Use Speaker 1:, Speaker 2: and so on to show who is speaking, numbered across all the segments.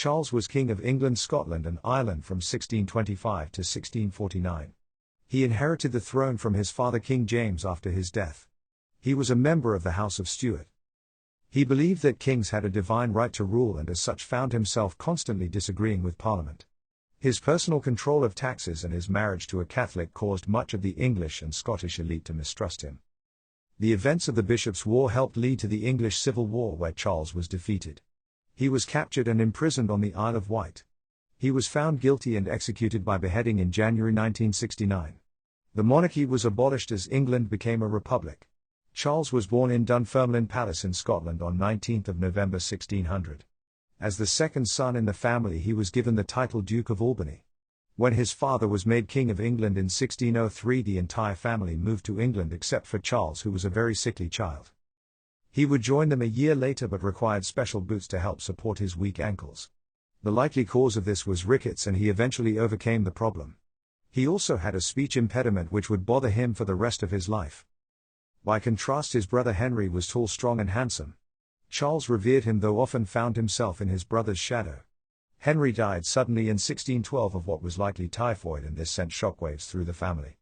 Speaker 1: Charles was King of England, Scotland and Ireland from 1625 to 1649. He inherited the throne from his father King James after his death. He was a member of the House of Stewart. He believed that kings had a divine right to rule and as such found himself constantly disagreeing with Parliament. His personal control of taxes and his marriage to a Catholic caused much of the English and Scottish elite to mistrust him. The events of the Bishops' War helped lead to the English Civil War, where Charles was defeated. He was captured and imprisoned on the Isle of Wight. He was found guilty and executed by beheading in January 1969. The monarchy was abolished as England became a republic. Charles was born in Dunfermline Palace in Scotland on 19 November 1600. As the second son in the family, he was given the title Duke of Albany. When his father was made King of England in 1603, the entire family moved to England except for Charles, who was a very sickly child. He would join them a year later but required special boots to help support his weak ankles. The likely cause of this was rickets, and he eventually overcame the problem. He also had a speech impediment which would bother him for the rest of his life. By contrast, his brother Henry was tall, strong and handsome. Charles revered him, though often found himself in his brother's shadow. Henry died suddenly in 1612 of what was likely typhoid, and this sent shockwaves through the family.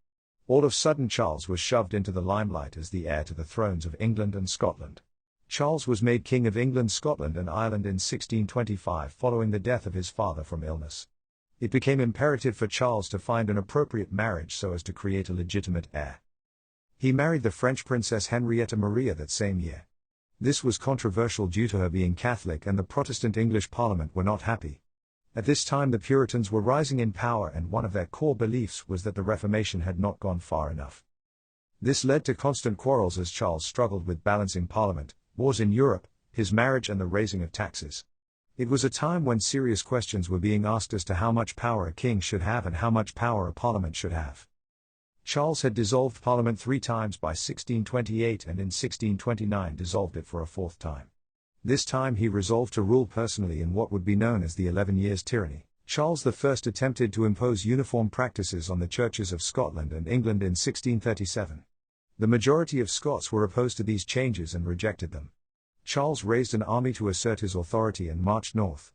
Speaker 1: All of a sudden Charles was shoved into the limelight as the heir to the thrones of England and Scotland. Charles was made King of England, Scotland and Ireland in 1625 following the death of his father from illness. It became imperative for Charles to find an appropriate marriage so as to create a legitimate heir. He married the French Princess Henrietta Maria that same year. This was controversial due to her being Catholic, and the Protestant English Parliament were not happy. At this time the Puritans were rising in power, and one of their core beliefs was that the Reformation had not gone far enough. This led to constant quarrels as Charles struggled with balancing Parliament, wars in Europe, his marriage and the raising of taxes. It was a time when serious questions were being asked as to how much power a king should have and how much power a parliament should have. Charles had dissolved Parliament 3 times by 1628 and in 1629 dissolved it for a 4th time. This time he resolved to rule personally in what would be known as the 11 Years' Tyranny. Charles I attempted to impose uniform practices on the churches of Scotland and England in 1637. The majority of Scots were opposed to these changes and rejected them. Charles raised an army to assert his authority and marched north.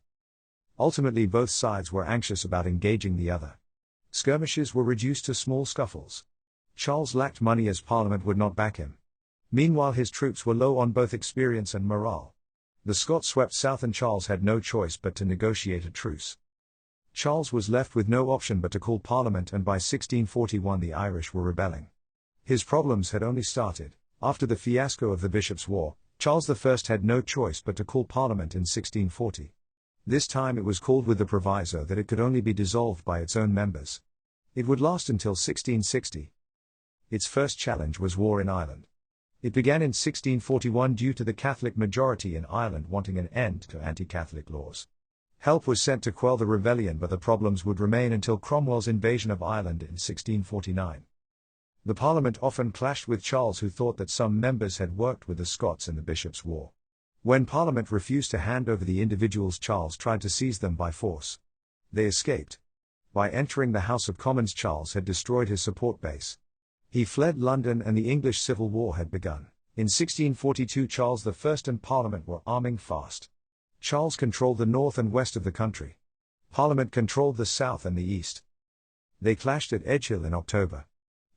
Speaker 1: Ultimately both sides were anxious about engaging the other. Skirmishes were reduced to small scuffles. Charles lacked money as Parliament would not back him. Meanwhile his troops were low on both experience and morale. The Scots swept south and Charles had no choice but to negotiate a truce. Charles was left with no option but to call Parliament, and by 1641 the Irish were rebelling. His problems had only started. After the fiasco of the Bishops' War, Charles I had no choice but to call Parliament in 1640. This time it was called with the proviso that it could only be dissolved by its own members. It would last until 1660. Its first challenge was war in Ireland. It began in 1641 due to the Catholic majority in Ireland wanting an end to anti-Catholic laws. Help was sent to quell the rebellion, but the problems would remain until Cromwell's invasion of Ireland in 1649. The Parliament often clashed with Charles, who thought that some members had worked with the Scots in the Bishops' War. When Parliament refused to hand over the individuals, Charles tried to seize them by force. They escaped. By entering the House of Commons, Charles had destroyed his support base. He fled London and the English Civil War had begun. In 1642 Charles I and Parliament were arming fast. Charles controlled the north and west of the country. Parliament controlled the south and the east. They clashed at Edgehill in October.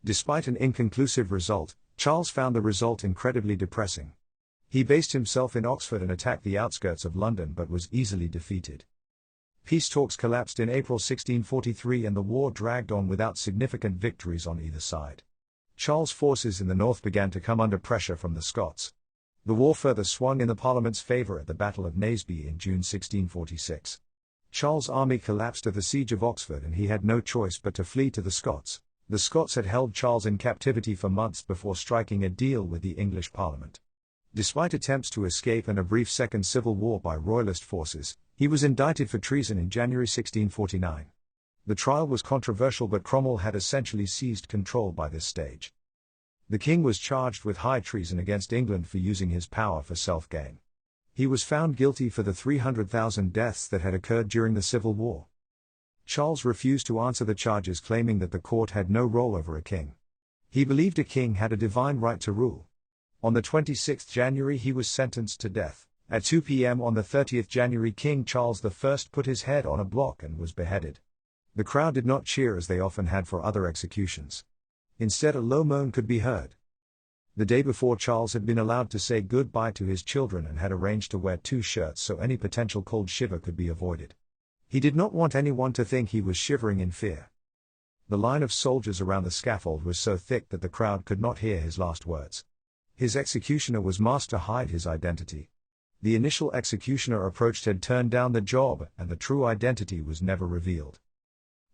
Speaker 1: Despite an inconclusive result, Charles found the result incredibly depressing. He based himself in Oxford and attacked the outskirts of London but was easily defeated. Peace talks collapsed in April 1643 and the war dragged on without significant victories on either side. Charles' forces in the north began to come under pressure from the Scots. The war further swung in the Parliament's favour at the Battle of Naseby in June 1646. Charles' army collapsed at the siege of Oxford and he had no choice but to flee to the Scots. The Scots had held Charles in captivity for months before striking a deal with the English Parliament. Despite attempts to escape and a brief second civil war by royalist forces, he was indicted for treason in January 1649. The trial was controversial, but Cromwell had essentially seized control by this stage. The king was charged with high treason against England for using his power for self-gain. He was found guilty for the 300,000 deaths that had occurred during the Civil War. Charles refused to answer the charges, claiming that the court had no role over a king. He believed a king had a divine right to rule. On the 26th January he was sentenced to death. At 2 p.m. on the 30th January, King Charles I put his head on a block and was beheaded. The crowd did not cheer as they often had for other executions. Instead, a low moan could be heard. The day before, Charles had been allowed to say goodbye to his children and had arranged to wear 2 shirts so any potential cold shiver could be avoided. He did not want anyone to think he was shivering in fear. The line of soldiers around the scaffold was so thick that the crowd could not hear his last words. His executioner was masked to hide his identity. The initial executioner approached had turned down the job, and the true identity was never revealed.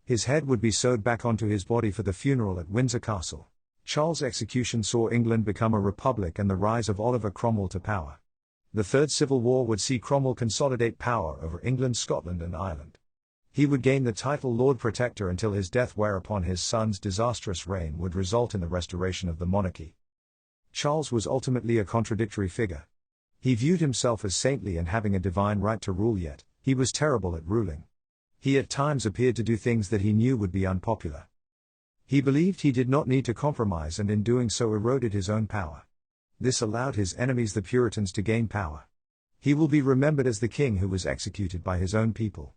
Speaker 1: His head would be sewed back onto his body for the funeral at Windsor Castle. Charles' execution saw England become a republic and the rise of Oliver Cromwell to power. The Third Civil War would see Cromwell consolidate power over England, Scotland and Ireland. He would gain the title Lord Protector until his death, whereupon his son's disastrous reign would result in the restoration of the monarchy. Charles was ultimately a contradictory figure. He viewed himself as saintly and having a divine right to rule, yet he was terrible at ruling. He at times appeared to do things that he knew would be unpopular. He believed he did not need to compromise, and in doing so eroded his own power. This allowed his enemies, the Puritans, to gain power. He will be remembered as the king who was executed by his own people.